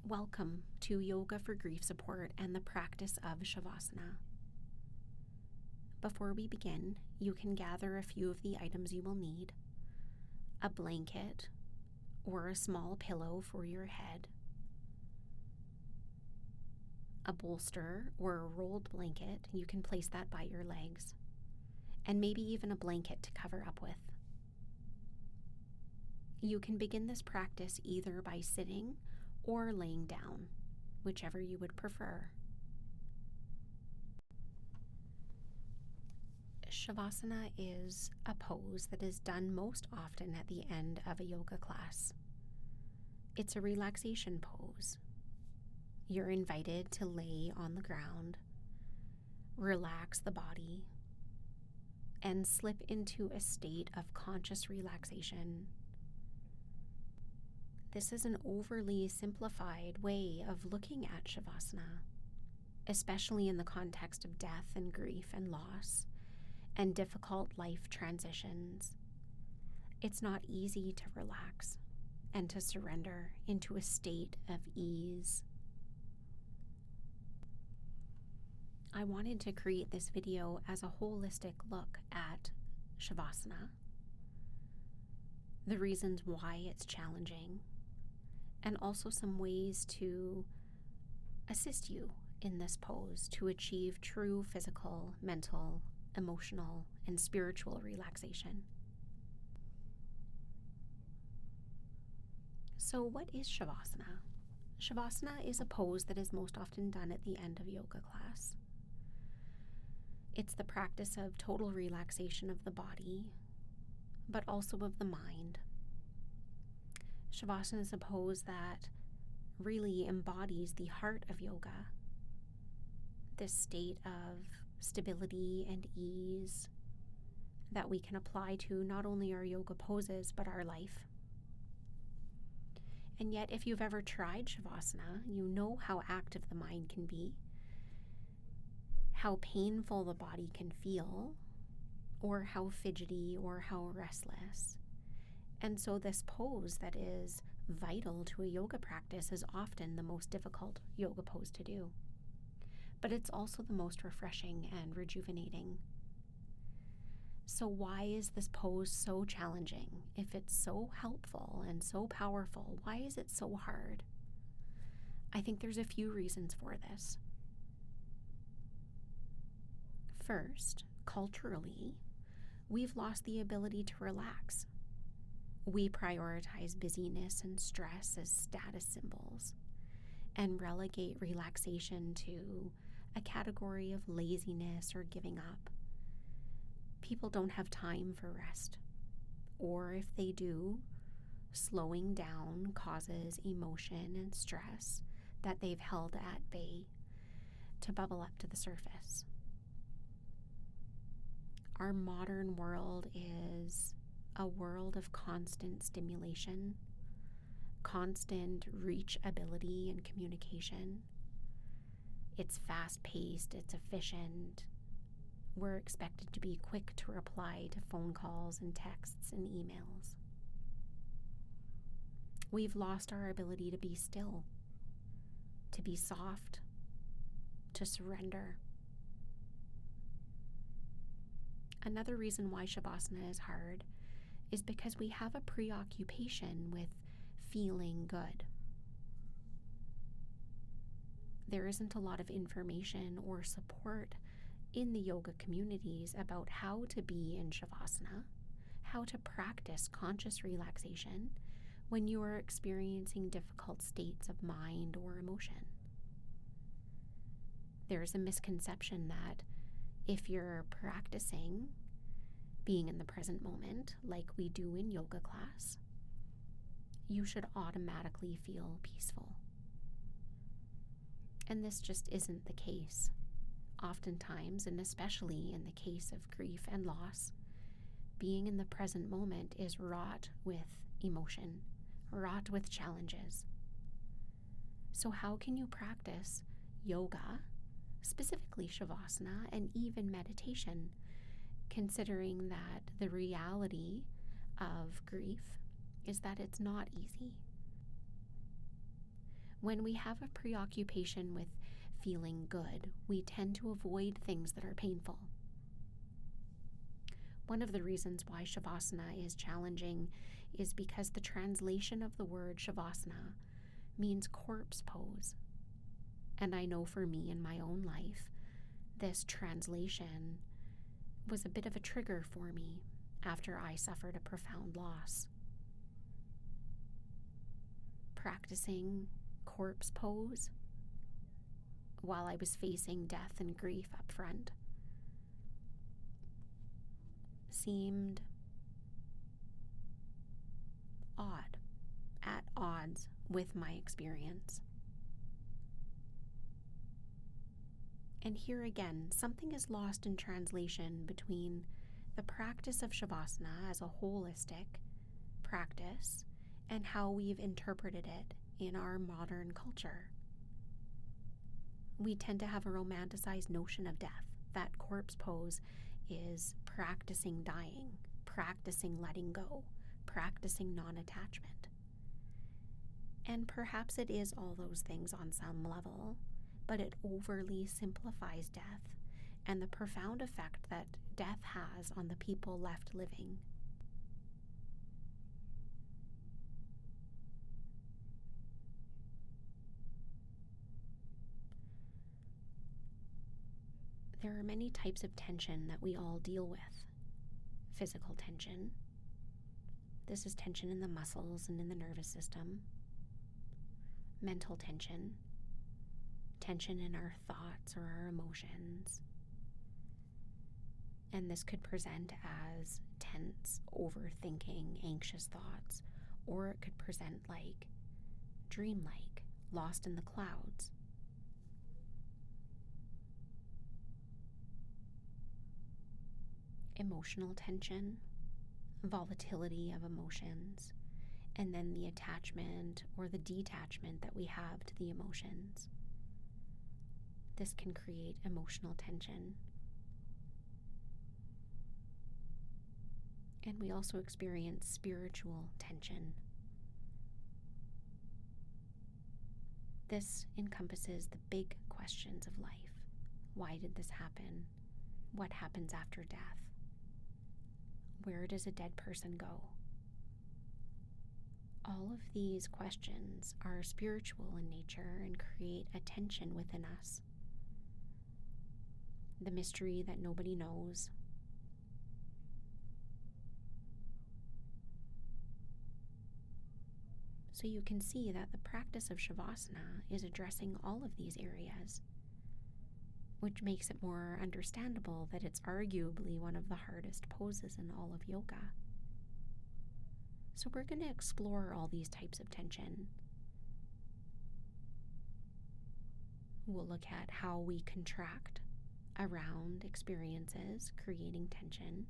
Welcome to Yoga for Grief Support and the practice of Savasana. Before we begin, you can gather a few of the items you will need: a blanket or a small pillow for your head, a bolster or a rolled blanket, you can place that by your legs, and maybe even a blanket to cover up with. You can begin this practice either by sitting or laying down, whichever you would prefer. Savasana is a pose that is done most often at the end of a yoga class. It's a relaxation pose. You're invited to lay on the ground, relax the body, and slip into a state of conscious relaxation. This is an overly simplified way of looking at Savasana, especially in the context of death and grief and loss and difficult life transitions. It's not easy to relax and to surrender into a state of ease. I wanted to create this video as a holistic look at Savasana, the reasons why it's challenging, and also some ways to assist you in this pose to achieve true physical, mental, emotional, and spiritual relaxation. So what is Savasana? Savasana is a pose that is most often done at the end of yoga class. It's the practice of total relaxation of the body, but also of the mind. Savasana is a pose that really embodies the heart of yoga, this state of stability and ease that we can apply to not only our yoga poses, but our life. And yet, if you've ever tried Savasana, you know how active the mind can be, how painful the body can feel, or how fidgety or how restless. And so this pose that is vital to a yoga practice is often the most difficult yoga pose to do. But it's also the most refreshing and rejuvenating. So why is this pose so challenging? If it's so helpful and so powerful, why is it so hard? I think there's a few reasons for this. First, culturally, we've lost the ability to relax. We prioritize busyness and stress as status symbols and relegate relaxation to a category of laziness or giving up. People don't have time for rest, or if they do, slowing down causes emotion and stress that they've held at bay to bubble up to the surface. Our modern world is a world of constant stimulation, constant reachability and communication. It's fast-paced, it's efficient. We're expected to be quick to reply to phone calls and texts and emails. We've lost our ability to be still, to be soft, to surrender. Another reason why Savasana is hard is because we have a preoccupation with feeling good. There isn't a lot of information or support in the yoga communities about how to be in Savasana, how to practice conscious relaxation when you are experiencing difficult states of mind or emotion. There's a misconception that if you're practicing being in the present moment, like we do in yoga class, you should automatically feel peaceful. And this just isn't the case. Oftentimes, and especially in the case of grief and loss, being in the present moment is wrought with emotion, wrought with challenges. So how can you practice yoga, specifically Savasana, and even meditation, considering that the reality of grief is that it's not easy? When we have a preoccupation with feeling good, we tend to avoid things that are painful. One of the reasons why Savasana is challenging is because the translation of the word Savasana means corpse pose. And I know for me in my own life, this translation was a bit of a trigger for me after I suffered a profound loss. Practicing corpse pose while I was facing death and grief up front seemed odd, at odds with my experience. And here again, something is lost in translation between the practice of Savasana as a holistic practice and how we've interpreted it in our modern culture. We tend to have a romanticized notion of death, that corpse pose is practicing dying, practicing letting go, practicing non-attachment. And perhaps it is all those things on some level, but it overly simplifies death and the profound effect that death has on the people left living. There are many types of tension that we all deal with. Physical tension. This is tension in the muscles and in the nervous system. Mental tension. Tension in our thoughts or our emotions. And this could present as tense, overthinking, anxious thoughts, or it could present like dreamlike, lost in the clouds. Emotional tension, volatility of emotions, and then the attachment or the detachment that we have to the emotions. This can create emotional tension. And we also experience spiritual tension. This encompasses the big questions of life. Why did this happen? What happens after death? Where does a dead person go? All of these questions are spiritual in nature and create a tension within us. The mystery that nobody knows. So you can see that the practice of Savasana is addressing all of these areas, which makes it more understandable that it's arguably one of the hardest poses in all of yoga. So we're going to explore all these types of tension. We'll look at how we contract around experiences, creating tension.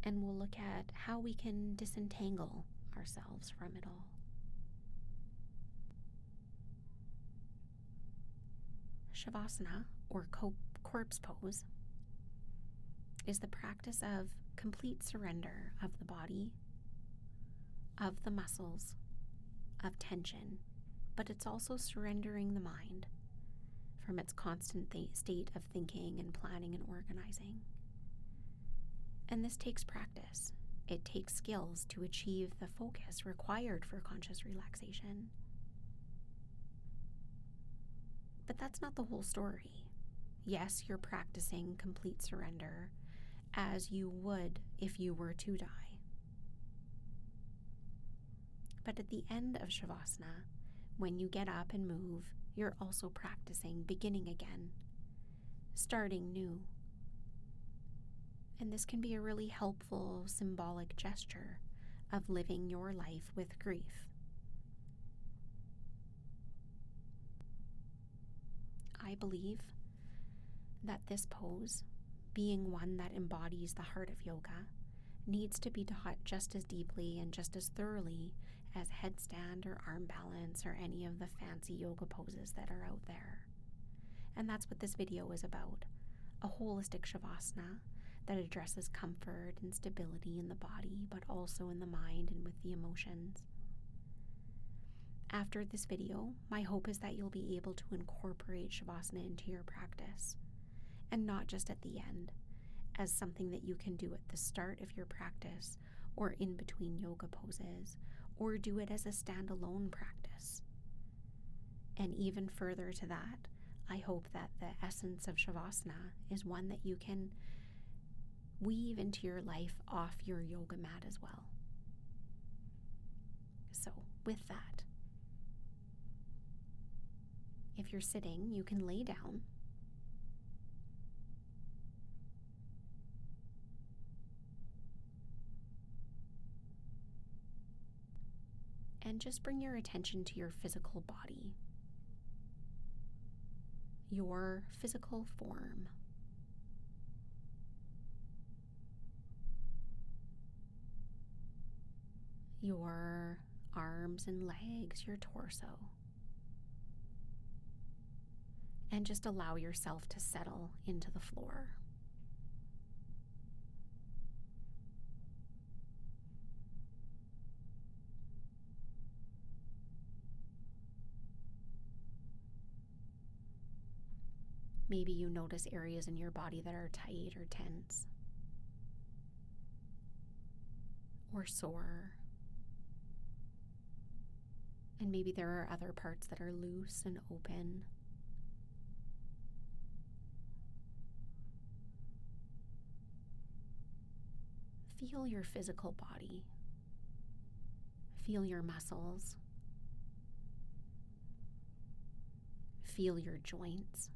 And we'll look at how we can disentangle ourselves from it all. Savasana, or corpse pose, is the practice of complete surrender of the body, of the muscles, of tension, but it's also surrendering the mind from its constant state of thinking and planning and organizing. And this takes practice. It takes skills to achieve the focus required for conscious relaxation. But that's not the whole story. Yes, you're practicing complete surrender as you would if you were to die. But at the end of Savasana, when you get up and move, you're also practicing beginning again, starting new. And this can be a really helpful symbolic gesture of living your life with grief. I believe that this pose, being one that embodies the heart of yoga, needs to be taught just as deeply and just as thoroughly as headstand or arm balance or any of the fancy yoga poses that are out there. And that's what this video is about, a holistic Savasana that addresses comfort and stability in the body, but also in the mind and with the emotions. After this video, my hope is that you'll be able to incorporate Savasana into your practice, and not just at the end, as something that you can do at the start of your practice or in between yoga poses, or do it as a standalone practice. And even further to that, I hope that the essence of Savasana is one that you can weave into your life off your yoga mat as well. So, with that, if you're sitting, you can lay down. And just bring your attention to your physical body, your physical form. Your arms and legs, your torso. And just allow yourself to settle into the floor. Maybe you notice areas in your body that are tight or tense or sore. And maybe there are other parts that are loose and open. Feel your physical body. Feel your muscles. Feel your joints,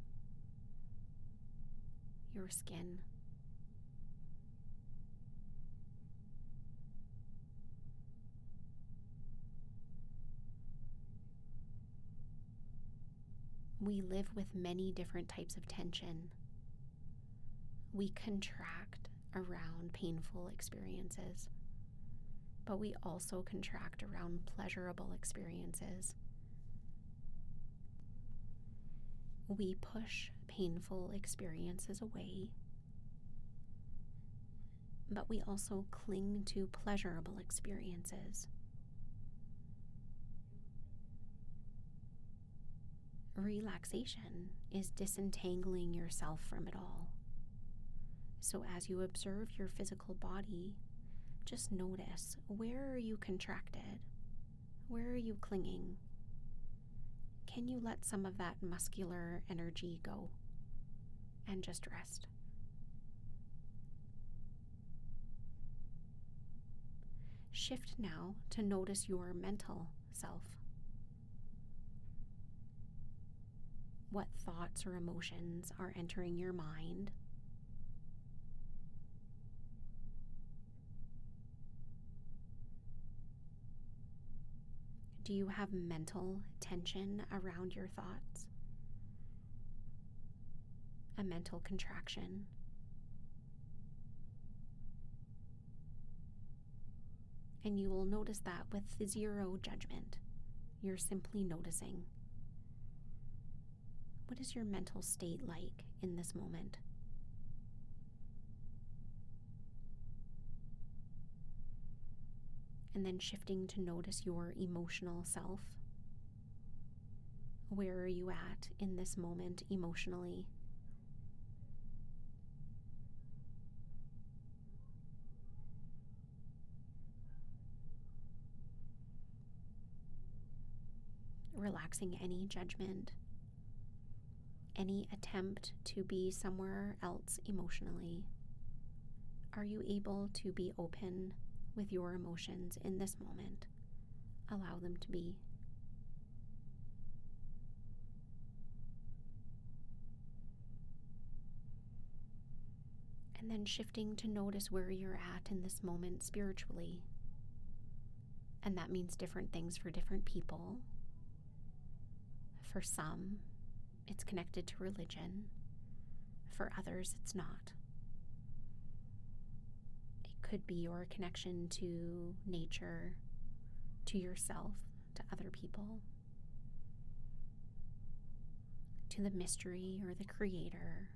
your skin. We live with many different types of tension. We contract around painful experiences, but we also contract around pleasurable experiences. We push painful experiences away, but we also cling to pleasurable experiences. Relaxation is disentangling yourself from it all. So as you observe your physical body, just notice, where are you contracted? Where are you clinging? Can you let some of that muscular energy go and just rest? Shift now to notice your mental self. What thoughts or emotions are entering your mind? Do you have mental tension around your thoughts? A mental contraction? And you will notice that with zero judgment. You're simply noticing. What is your mental state like in this moment? And then shifting to notice your emotional self. Where are you at in this moment emotionally? Relaxing any judgment, any attempt to be somewhere else emotionally. Are you able to be open with your emotions in this moment? Allow them to be. And then shifting to notice where you're at in this moment spiritually. And that means different things for different people. For some, it's connected to religion. For others, it's not. It could be your connection to nature, to yourself, to other people, to the mystery or the creator,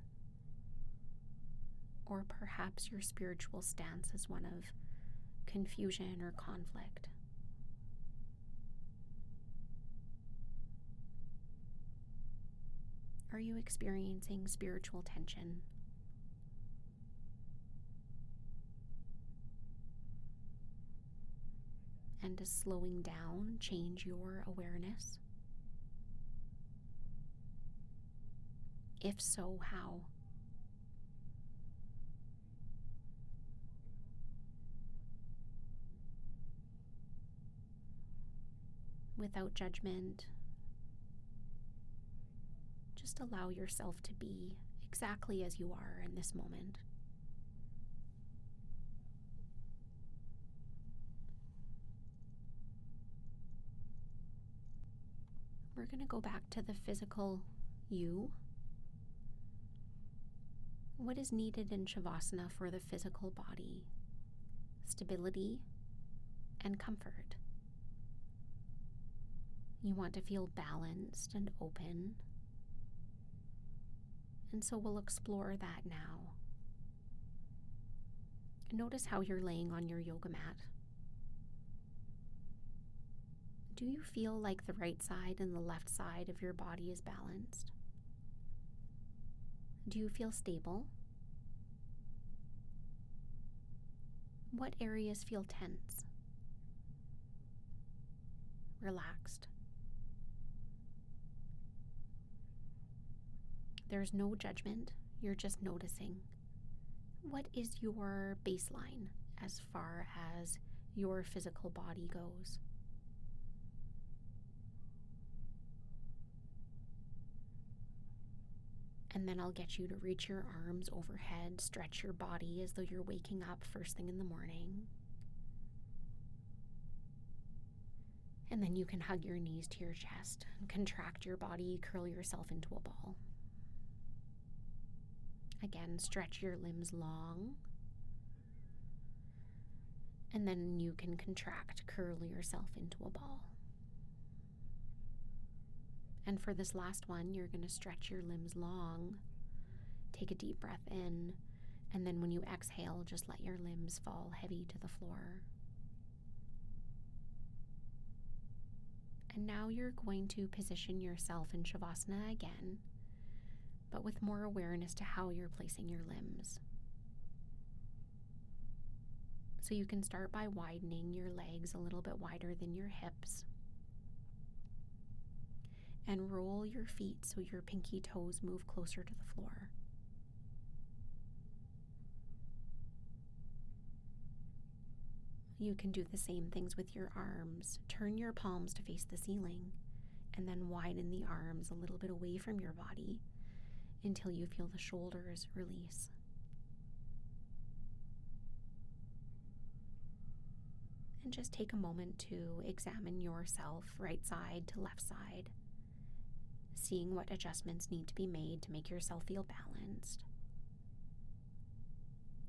or perhaps your spiritual stance is one of confusion or conflict. Are you experiencing spiritual tension? And does slowing down change your awareness? If so, how? Without judgment, just allow yourself to be exactly as you are in this moment. We're going to go back to the physical you. What is needed in Savasana for the physical body? Stability and comfort. You want to feel balanced and open. And so we'll explore that now. Notice how you're laying on your yoga mat. Do you feel like the right side and the left side of your body is balanced? Do you feel stable? What areas feel tense? Relaxed? There's no judgment, you're just noticing. What is your baseline as far as your physical body goes? And then I'll get you to reach your arms overhead, stretch your body as though you're waking up first thing in the morning. And then you can hug your knees to your chest and contract your body, curl yourself into a ball. Again, stretch your limbs long. And then you can contract, curl yourself into a ball. And for this last one, you're going to stretch your limbs long. Take a deep breath in. And then when you exhale, just let your limbs fall heavy to the floor. And now you're going to position yourself in Savasana again, but with more awareness to how you're placing your limbs. So you can start by widening your legs a little bit wider than your hips. And roll your feet so your pinky toes move closer to the floor. You can do the same things with your arms. Turn your palms to face the ceiling, and then widen the arms a little bit away from your body until you feel the shoulders release. And just take a moment to examine yourself, right side to left side, seeing what adjustments need to be made to make yourself feel balanced.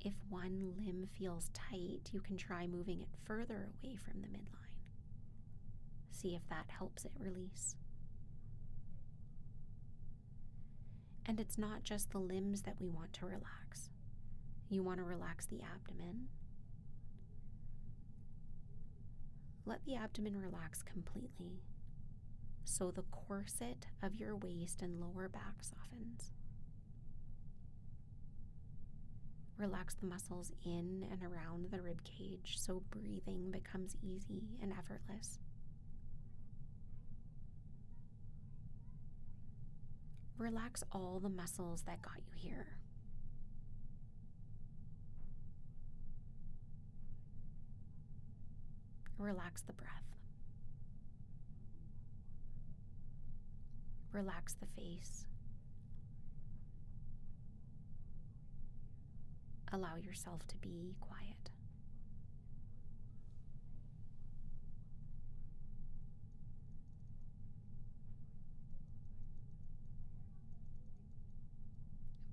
If one limb feels tight, you can try moving it further away from the midline. See if that helps it release. And it's not just the limbs that we want to relax. You want to relax the abdomen. Let the abdomen relax completely, so the corset of your waist and lower back softens. Relax the muscles in and around the rib cage so breathing becomes easy and effortless. Relax all the muscles that got you here. Relax the breath. Relax the face. Allow yourself to be quiet.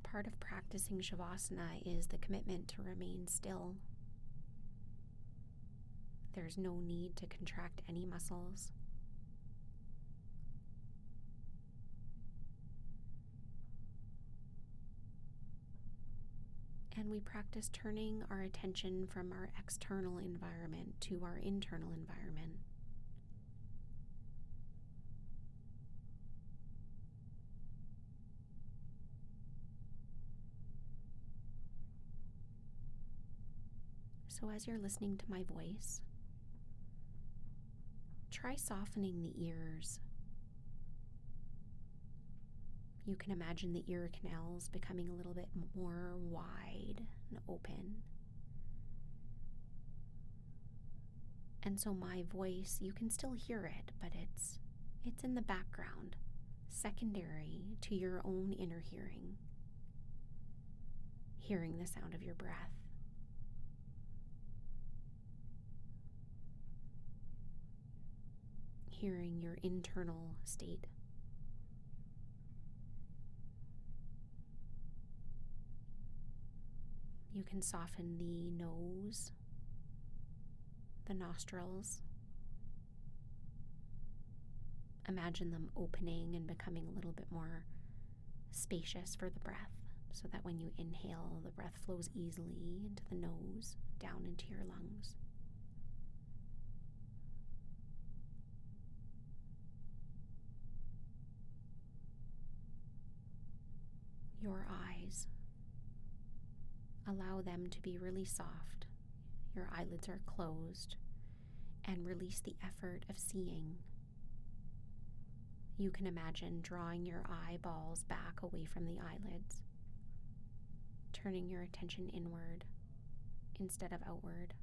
Part of practicing Savasana is the commitment to remain still. There's no need to contract any muscles. And we practice turning our attention from our external environment to our internal environment. So as you're listening to my voice, try softening the ears. You can imagine the ear canals becoming a little bit more wide and open. And so my voice, you can still hear it, but it's in the background, secondary to your own inner hearing. Hearing the sound of your breath. Hearing your internal state. You can soften the nose, the nostrils. Imagine them opening and becoming a little bit more spacious for the breath, so that when you inhale, the breath flows easily into the nose, down into your lungs. Your eyes, allow them to be really soft. Your eyelids are closed, and release the effort of seeing. You can imagine drawing your eyeballs back away from the eyelids, turning your attention inward instead of outward.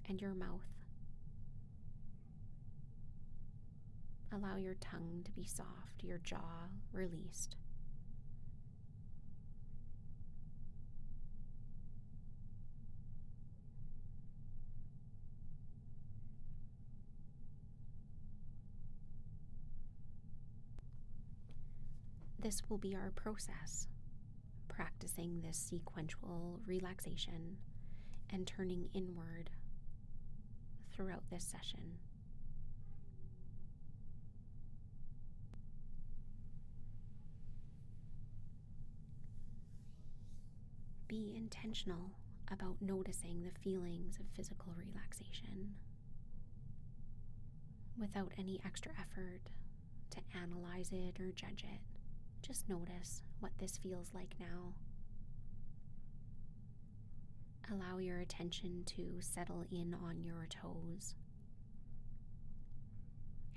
And your mouth. Allow your tongue to be soft, your jaw released. This will be our process, practicing this sequential relaxation and turning inward throughout this session. Be intentional about noticing the feelings of physical relaxation without any extra effort to analyze it or judge it. Just notice what this feels like now. Allow your attention to settle in on your toes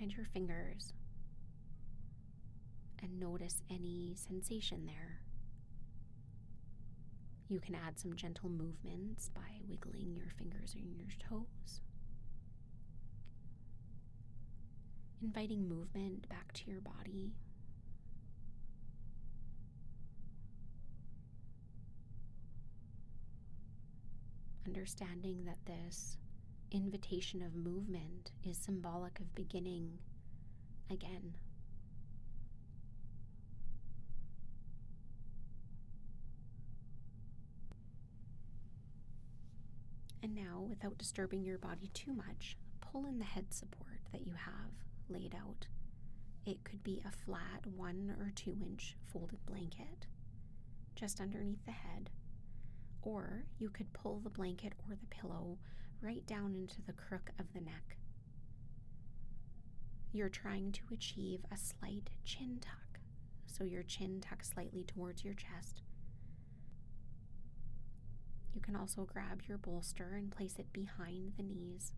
and your fingers, and notice any sensation there. You can add some gentle movements by wiggling your fingers and your toes, inviting movement back to your body. Understanding that this invitation of movement is symbolic of beginning again. And now, without disturbing your body too much, pull in the head support that you have laid out. It could be a flat 1 or 2 inch folded blanket just underneath the head, or you could pull the blanket or the pillow right down into the crook of the neck. You're trying to achieve a slight chin tuck, so your chin tucks slightly towards your chest. You can also grab your bolster and place it behind the knees.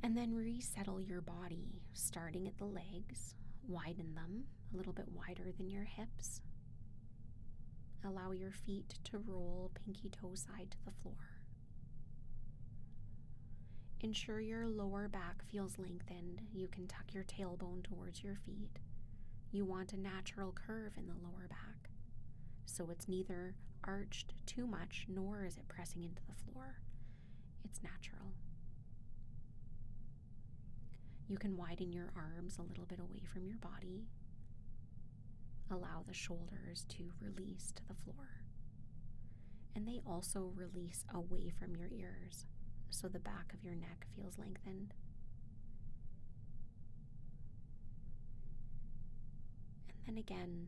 And then resettle your body, starting at the legs. Widen them a little bit wider than your hips. Allow your feet to roll pinky toe side to the floor. Ensure your lower back feels lengthened. You can tuck your tailbone towards your feet. You want a natural curve in the lower back, so it's neither arched too much nor is it pressing into the floor. It's natural. You can widen your arms a little bit away from your body. Allow the shoulders to release to the floor. And they also release away from your ears, so the back of your neck feels lengthened. And then again,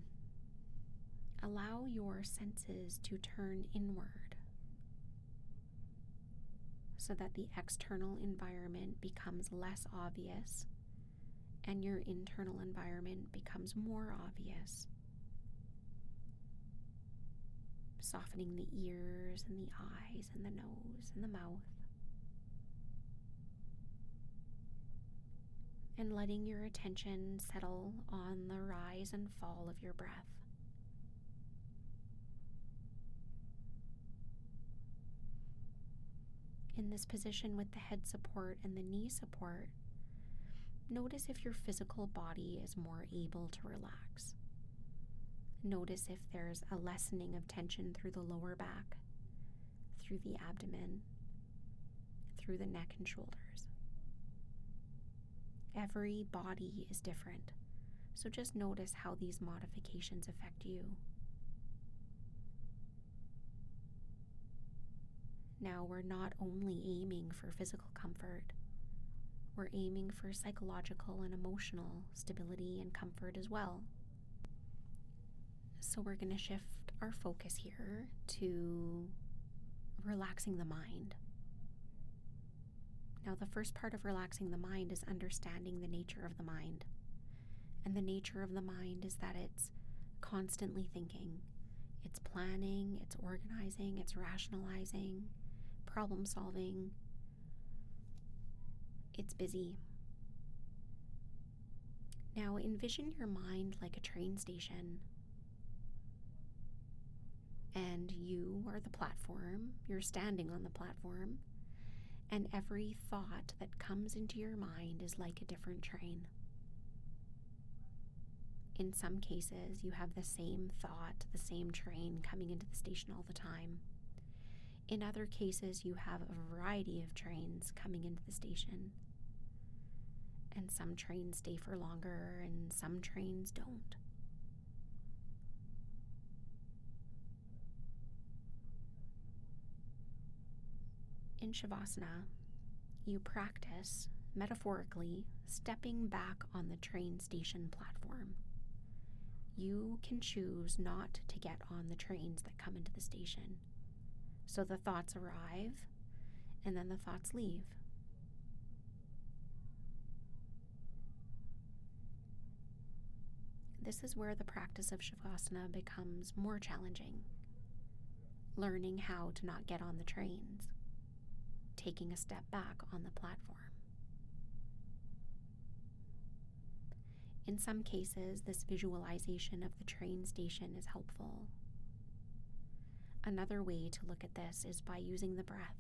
allow your senses to turn inward so that the external environment becomes less obvious and your internal environment becomes more obvious. Softening the ears and the eyes and the nose and the mouth. And letting your attention settle on the rise and fall of your breath. In this position with the head support and the knee support, notice if your physical body is more able to relax. Notice if there's a lessening of tension through the lower back, through the abdomen, through the neck and shoulders. Every body is different, so just notice how these modifications affect you. Now, we're not only aiming for physical comfort, we're aiming for psychological and emotional stability and comfort as well. So we're going to shift our focus here to relaxing the mind. Now, the first part of relaxing the mind is understanding the nature of the mind. And the nature of the mind is that it's constantly thinking. It's planning, it's organizing, it's rationalizing, problem solving. It's busy. Now, envision your mind like a train station. And you are the platform, you're standing on the platform, and every thought that comes into your mind is like a different train. In some cases, you have the same thought, the same train coming into the station all the time. In other cases, you have a variety of trains coming into the station. And some trains stay for longer, and some trains don't. In Savasana, you practice, metaphorically, stepping back on the train station platform. You can choose not to get on the trains that come into the station. So the thoughts arrive, and then the thoughts leave. This is where the practice of Savasana becomes more challenging. Learning how to not get on the trains. Taking a step back on the platform. In some cases, this visualization of the train station is helpful. Another way to look at this is by using the breath.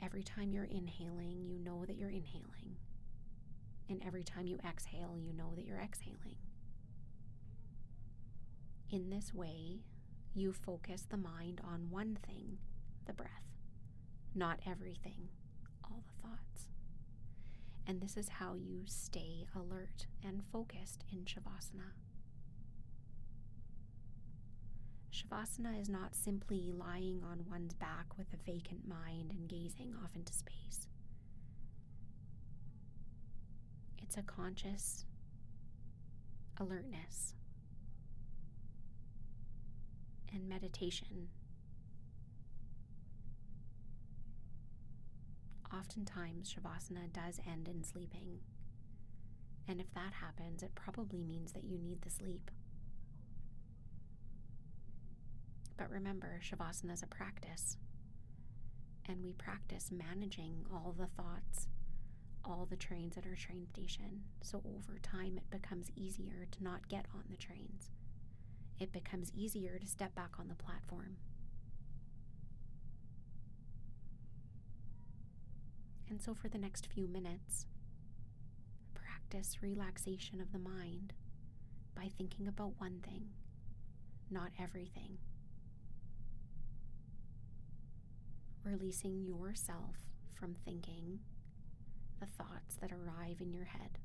Every time you're inhaling, you know that you're inhaling. And every time you exhale, you know that you're exhaling. In this way, you focus the mind on one thing, the breath, not everything, all the thoughts. And this is how you stay alert and focused in Savasana. Savasana is not simply lying on one's back with a vacant mind and gazing off into space. It's a conscious alertness and meditation. Oftentimes, Savasana does end in sleeping. And if that happens, it probably means that you need the sleep. But remember, Savasana is a practice. And we practice managing all the thoughts, all the trains at our train station. So over time, it becomes easier to not get on the trains. It becomes easier to step back on the platform. And so for the next few minutes, practice relaxation of the mind by thinking about one thing, not everything. Releasing yourself from thinking the thoughts that arrive in your head.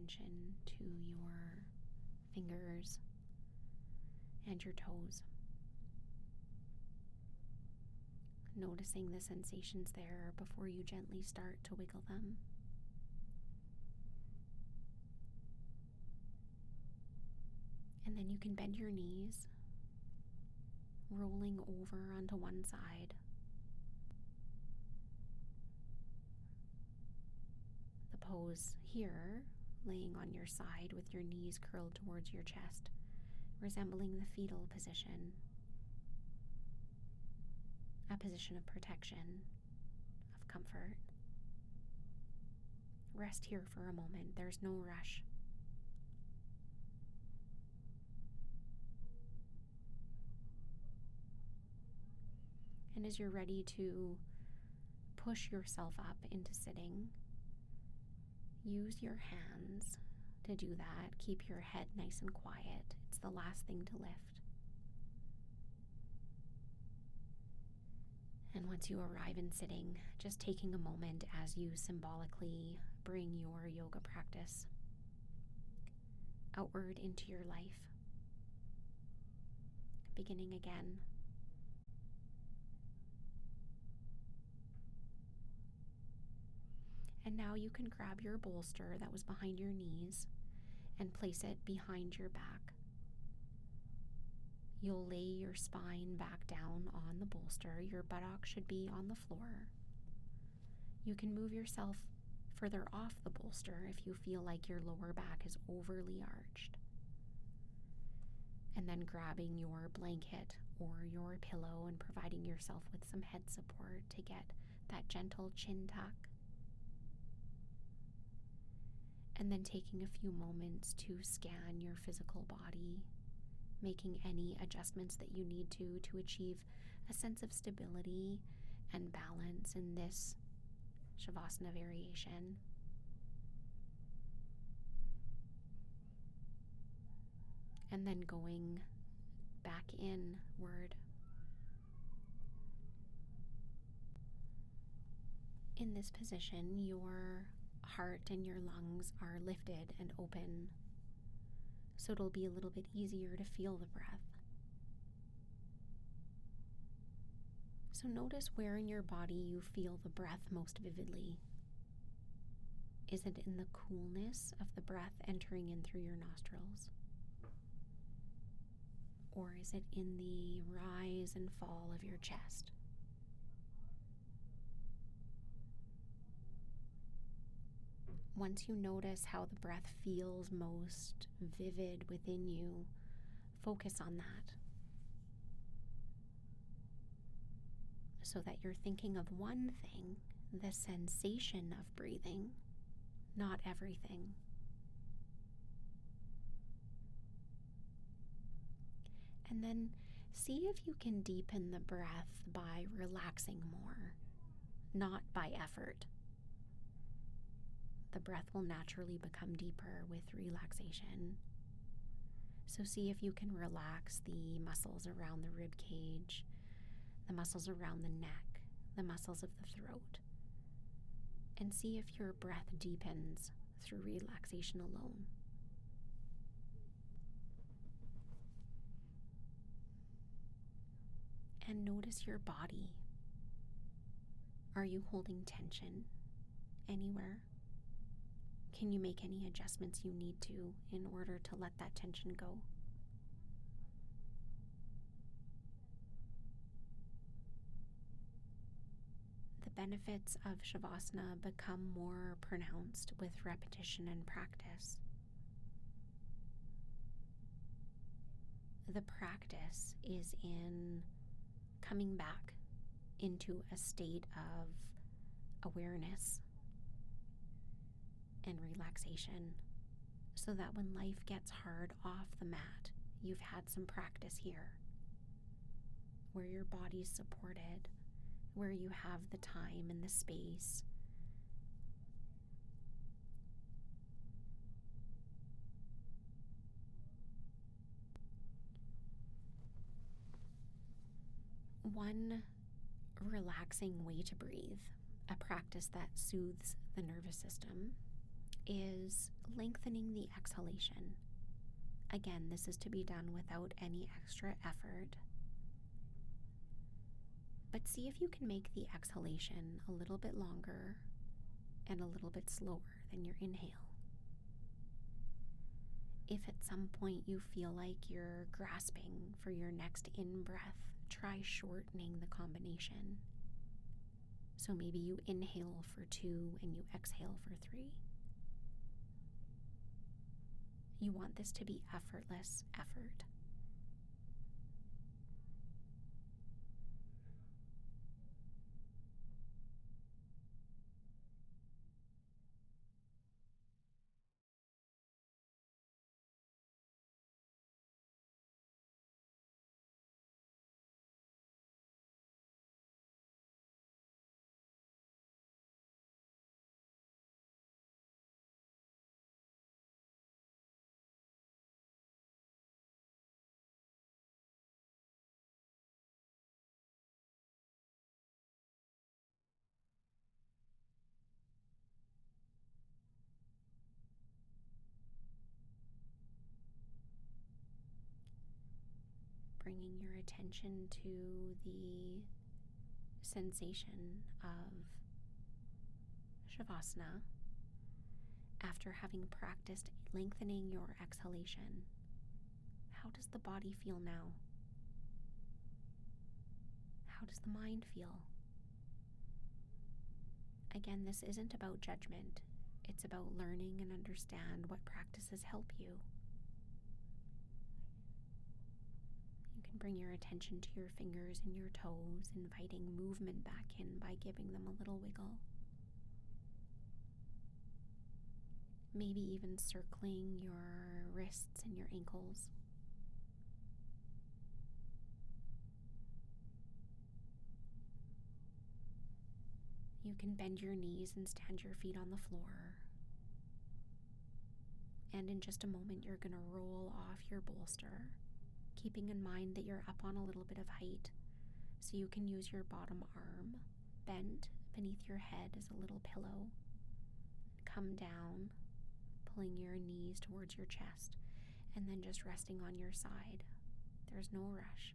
attention to your fingers and your toes. Noticing the sensations there before you gently start to wiggle them. And then you can bend your knees, rolling over onto one side. The pose here, laying on your side with your knees curled towards your chest, resembling the fetal position, a position of protection, of comfort. Rest here for a moment. There's no rush. And as you're ready to push yourself up into sitting, use your hands to do that. Keep your head nice and quiet. It's the last thing to lift. And once you arrive in sitting, just taking a moment as you symbolically bring your yoga practice outward into your life. Beginning again. And now you can grab your bolster that was behind your knees and place it behind your back. You'll lay your spine back down on the bolster. Your buttock should be on the floor. You can move yourself further off the bolster if you feel like your lower back is overly arched. And then grabbing your blanket or your pillow and providing yourself with some head support to get that gentle chin tuck. And then taking a few moments to scan your physical body, making any adjustments that you need to achieve a sense of stability and balance in this Savasana variation. And then going back inward. In this position, your heart and your lungs are lifted and open, so it'll be a little bit easier to feel the breath. So notice where in your body you feel the breath most vividly. Is it in the coolness of the breath entering in through your nostrils? Or is it in the rise and fall of your chest? Once you notice how the breath feels most vivid within you, focus on that. So that you're thinking of one thing, the sensation of breathing, not everything. And then see if you can deepen the breath by relaxing more, not by effort. The breath will naturally become deeper with relaxation. So see if you can relax the muscles around the rib cage, the muscles around the neck, the muscles of the throat, and see if your breath deepens through relaxation alone. And notice your body. Are you holding tension anywhere? Can you make any adjustments you need to in order to let that tension go? The benefits of Savasana become more pronounced with repetition and practice. The practice is in coming back into a state of awareness and relaxation, so that when life gets hard off the mat, you've had some practice here, where your body's supported, where you have the time and the space. One relaxing way to breathe, a practice that soothes the nervous system, is lengthening the exhalation. Again, this is to be done without any extra effort. But see if you can make the exhalation a little bit longer and a little bit slower than your inhale. If at some point you feel like you're grasping for your next in-breath, try shortening the combination. So maybe you inhale for 2 and you exhale for 3. You want this to be effortless effort. Bringing your attention to the sensation of Savasana after having practiced lengthening your exhalation. How does the body feel now? How does the mind feel? Again, this isn't about judgment. It's about learning and understand what practices help you. You can bring your attention to your fingers and your toes, inviting movement back in by giving them a little wiggle. Maybe even circling your wrists and your ankles. You can bend your knees and stand your feet on the floor. And in just a moment, you're going to roll off your bolster, keeping in mind that you're up on a little bit of height, so you can use your bottom arm bent beneath your head as a little pillow. Come down, pulling your knees towards your chest, and then just resting on your side. There's no rush.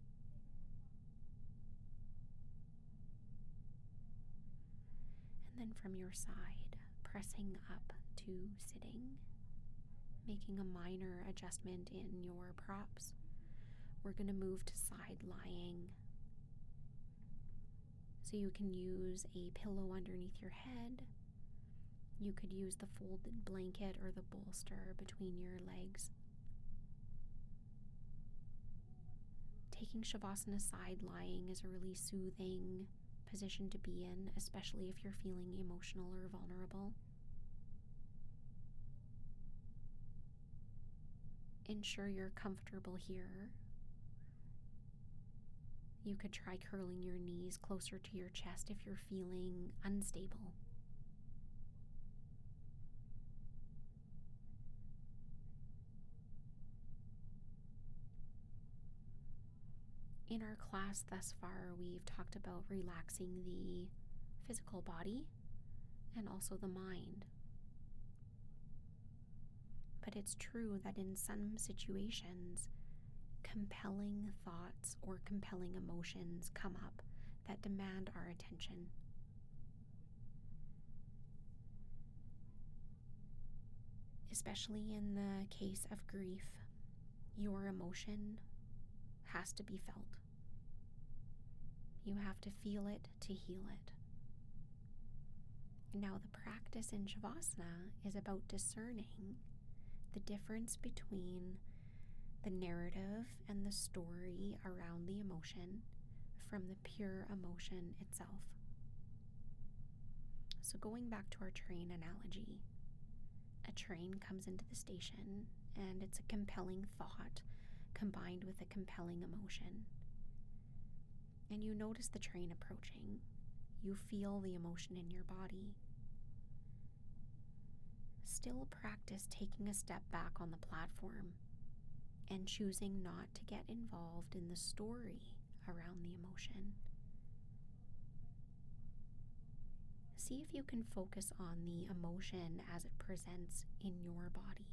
And then from your side, pressing up to sitting, making a minor adjustment in your props. We're going to move to side lying. So you can use a pillow underneath your head. You could use the folded blanket or the bolster between your legs. Taking Shavasana side lying is a really soothing position to be in, especially if you're feeling emotional or vulnerable. Ensure you're comfortable here. You could try curling your knees closer to your chest if you're feeling unstable. In our class thus far, we've talked about relaxing the physical body and also the mind. But it's true that in some situations, compelling thoughts or compelling emotions come up that demand our attention. Especially in the case of grief, your emotion has to be felt. You have to feel it to heal it. Now, the practice in Shavasana is about discerning the difference between the narrative and the story around the emotion from the pure emotion itself. So going back to our train analogy, a train comes into the station and it's a compelling thought combined with a compelling emotion. And you notice the train approaching. You feel the emotion in your body. Still practice taking a step back on the platform and choosing not to get involved in the story around the emotion. see if you can focus on the emotion as it presents in your body,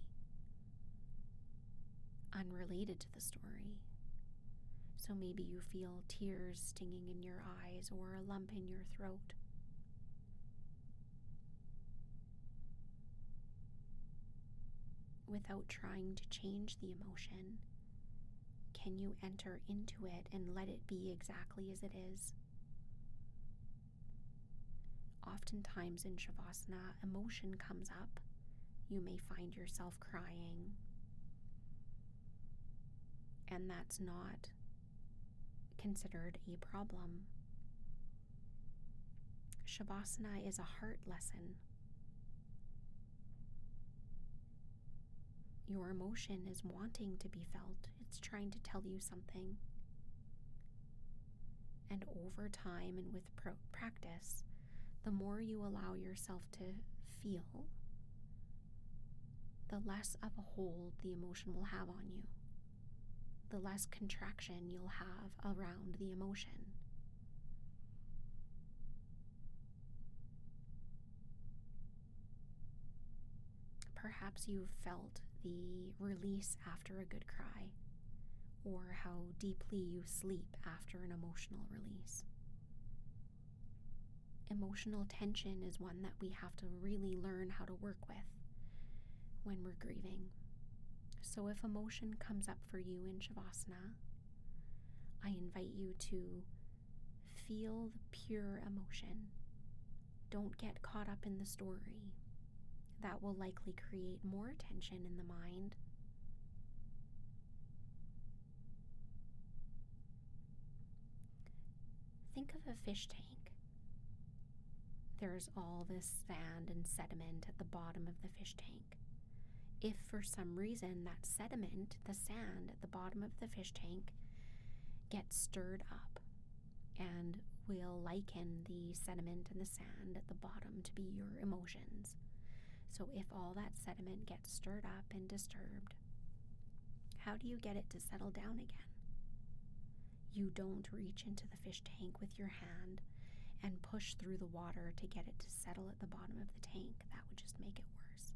unrelated to the story. So maybe you feel tears stinging in your eyes or a lump in your throat. Without trying to change the emotion, can you enter into it and let it be exactly as it is? Oftentimes in Savasana, emotion comes up. You may find yourself crying, and that's not considered a problem. Savasana is a heart lesson. Your emotion is wanting to be felt. It's trying to tell you something. And over time and with practice, the more you allow yourself to feel, the less of a hold the emotion will have on you, the less contraction you'll have around the emotion. Perhaps you've felt the release after a good cry, or how deeply you sleep after an emotional release. Emotional tension is one that we have to really learn how to work with when we're grieving. So if emotion comes up for you in Savasana, I invite you to feel the pure emotion. Don't get caught up in the story. That will likely create more tension in the mind. Think of a fish tank. There's all this sand and sediment at the bottom of the fish tank. If for some reason that sediment, the sand at the bottom of the fish tank, gets stirred up, and we'll liken the sediment and the sand at the bottom to be your emotions. So if all that sediment gets stirred up and disturbed, how do you get it to settle down again? You don't reach into the fish tank with your hand and push through the water to get it to settle at the bottom of the tank. That would just make it worse.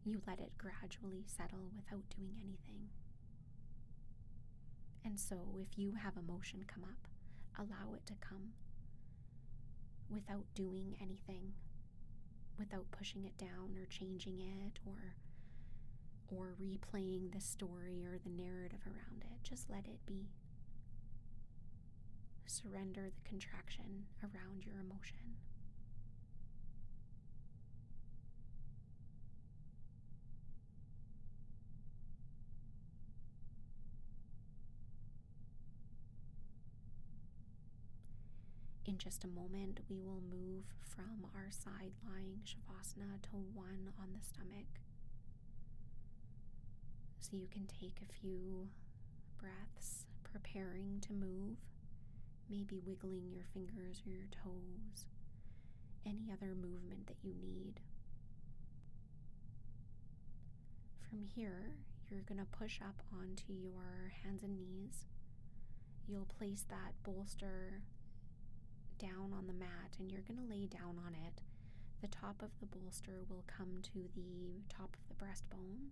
You let it gradually settle without doing anything. And so if you have emotion come up, allow it to come without doing anything, without pushing it down or changing it or replaying the story or the narrative around it. Just let it be. Surrender the contraction around your emotion. In just a moment, we will move from our side lying Savasana to one on the stomach. So you can take a few breaths, preparing to move, maybe wiggling your fingers or your toes, any other movement that you need. From here, you're going to push up onto your hands and knees. You'll place that bolster down on the mat and you're going to lay down on it. The top of the bolster will come to the top of the breastbone.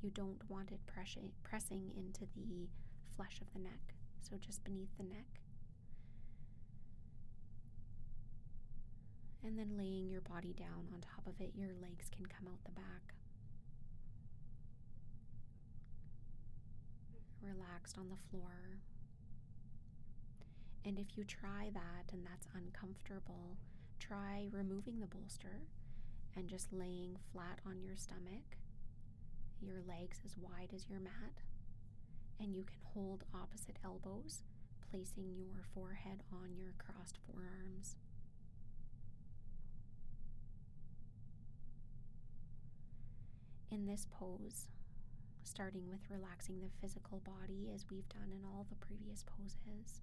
You don't want it pressing into the flesh of the neck, so just beneath the neck. And then laying your body down on top of it, your legs can come out the back. Relaxed on the floor. And if you try that and that's uncomfortable, try removing the bolster and just laying flat on your stomach, your legs as wide as your mat, and you can hold opposite elbows, placing your forehead on your crossed forearms. In this pose, starting with relaxing the physical body as we've done in all the previous poses,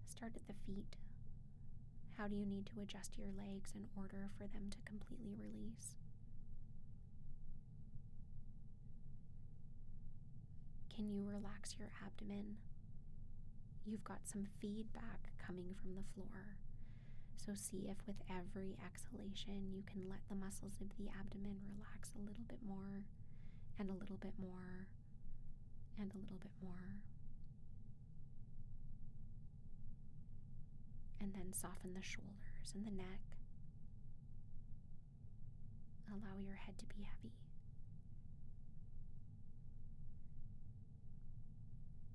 start at the feet. How do you need to adjust your legs in order for them to completely release? Can you relax your abdomen? You've got some feedback coming from the floor. So see if with every exhalation you can let the muscles of the abdomen relax a little bit more and a little bit more and a little bit more. And then soften the shoulders and the neck. Allow your head to be heavy.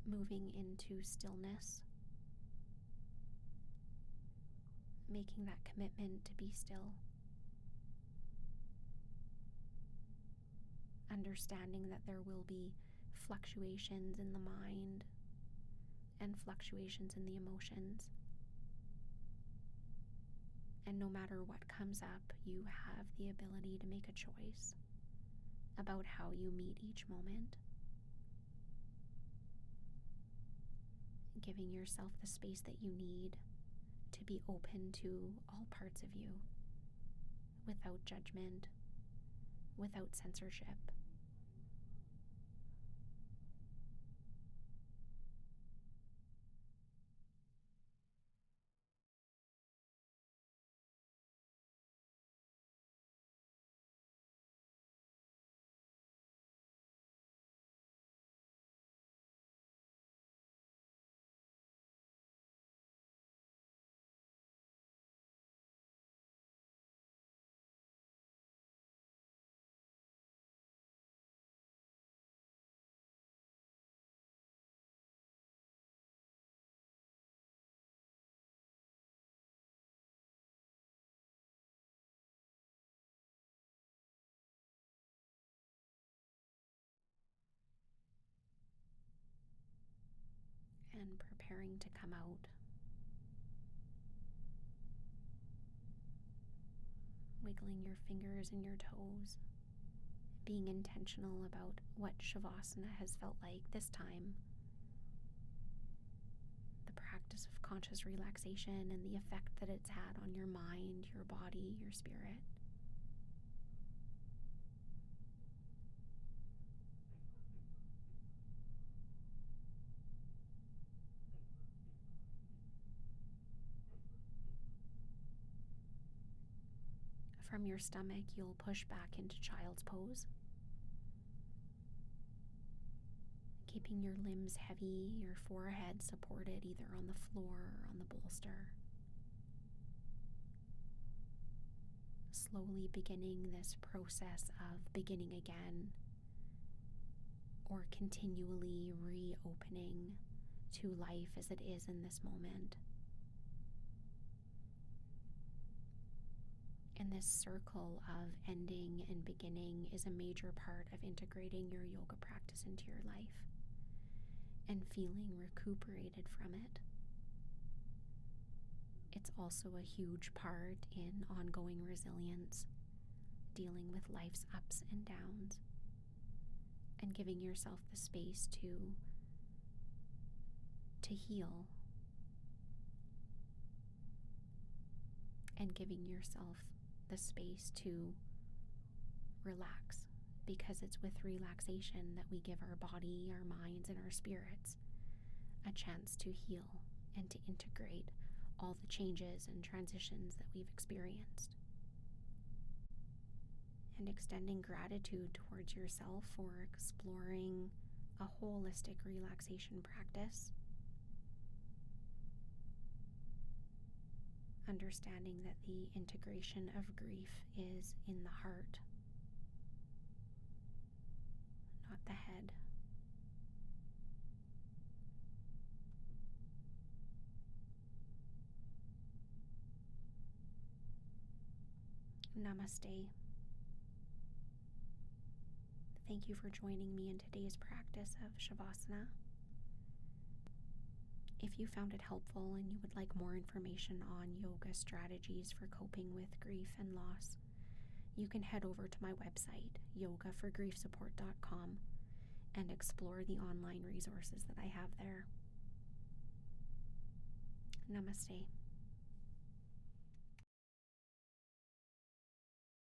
Moving into stillness. Making that commitment to be still. Understanding that there will be fluctuations in the mind and fluctuations in the emotions. And no matter what comes up, you have the ability to make a choice about how you meet each moment. Giving yourself the space that you need to be open to all parts of you, without judgment, without censorship. And preparing to come out. Wiggling your fingers and your toes. Being intentional about what Savasana has felt like this time. The practice of conscious relaxation and the effect that it's had on your mind, your body, your spirit. From your stomach, you'll push back into child's pose. Keeping your limbs heavy, your forehead supported either on the floor or on the bolster. Slowly beginning this process of beginning again, or continually reopening to life as it is in this moment. And this circle of ending and beginning is a major part of integrating your yoga practice into your life and feeling recuperated from it. It's also a huge part in ongoing resilience, dealing with life's ups and downs, and giving yourself the space to heal, and giving yourself the space to relax, because it's with relaxation that we give our body, our minds, and our spirits a chance to heal and to integrate all the changes and transitions that we've experienced. And extending gratitude towards yourself for exploring a holistic relaxation practice. Understanding that the integration of grief is in the heart, not the head. Namaste. Thank you for joining me in today's practice of Savasana. If you found it helpful and you would like more information on yoga strategies for coping with grief and loss, you can head over to my website, yogaforgriefsupport.com, and explore the online resources that I have there. Namaste.